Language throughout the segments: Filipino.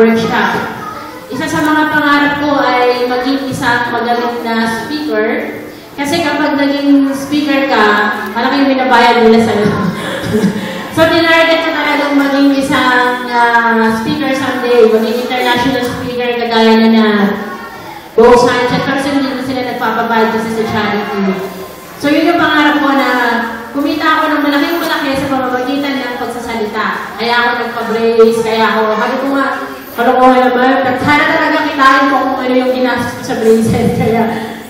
workshop. Isa sa mga pangarap ko ay maging isang magaling na speaker. Kasi kapag naging speaker ka, malaki yung binabayad nila sa'yo. So, tinarget ko talagang maging isang speaker someday, maging international speaker kagaya na Bo Sanchez. Pero hindi na sila nagpapabayad kasi sa charity. So, yun yung pangarap ko na kumita ako ng malaking malaki sa pamamagitan ng pagsasalita. Kaya ako nagpa-brace, kaya ako, sabi ko nga, kalokohan naman, sana talaga kitain ko kung ano yung ginastos ko sa braces. Kaya,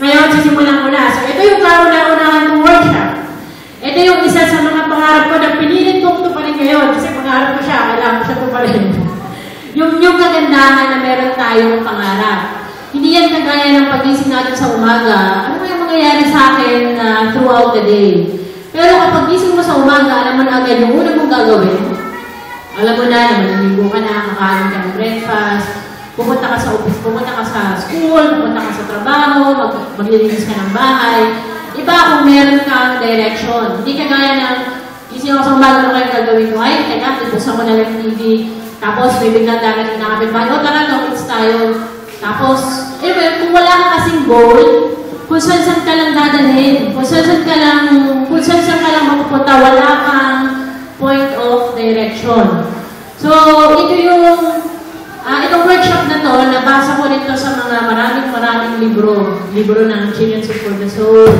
ngayon, sisimulan ko na. So, ito yung kauna-unahan kong workshop. Ito yung isa sa mga pangarap ko na pinilit kong tuparin ngayon. Kasi pangarap ko siya, kailangan ko siya tuparin. yung kagandahan na meron tayong pangarap. Hindi yan kagaya ng pagising natin sa umaga. Ano yung mangyayari sa akin throughout the day? Pero kapag gising mo sa umaga, alam mo na agad yung una mong gagawin. Alam mo na, maliligo ka na, kakain ka ng breakfast, pupunta ka sa office, pupunta ka sa school, pupunta ka sa trabaho, maglilinis ka ng bahay. Iba kung meron kang direction. Hindi kagaya ng gising ako sa umaga na kayo gagawin ko, ay, teka, tipusan ko na lang TV, tapos may biglang darating na kapitbahay, o tara, downloads tayo. Tapos, kung wala ka kasing goal, kung saan ka lang dadalhin, kung saan ka lang mapupunta, wala kang point of direction. So, ito yung, itong workshop na to, nabasa ko nito sa mga maraming libro. Libro ng Children's Book for the Soul,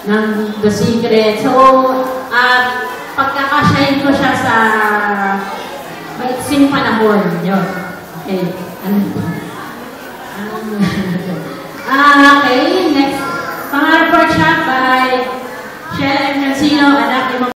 ng The Secret. So, pagkakasyahin ko siya sa maiksing panahon. Yun. Okay. Okay, next. Pangarap workshop by Shell and Francino, anak ni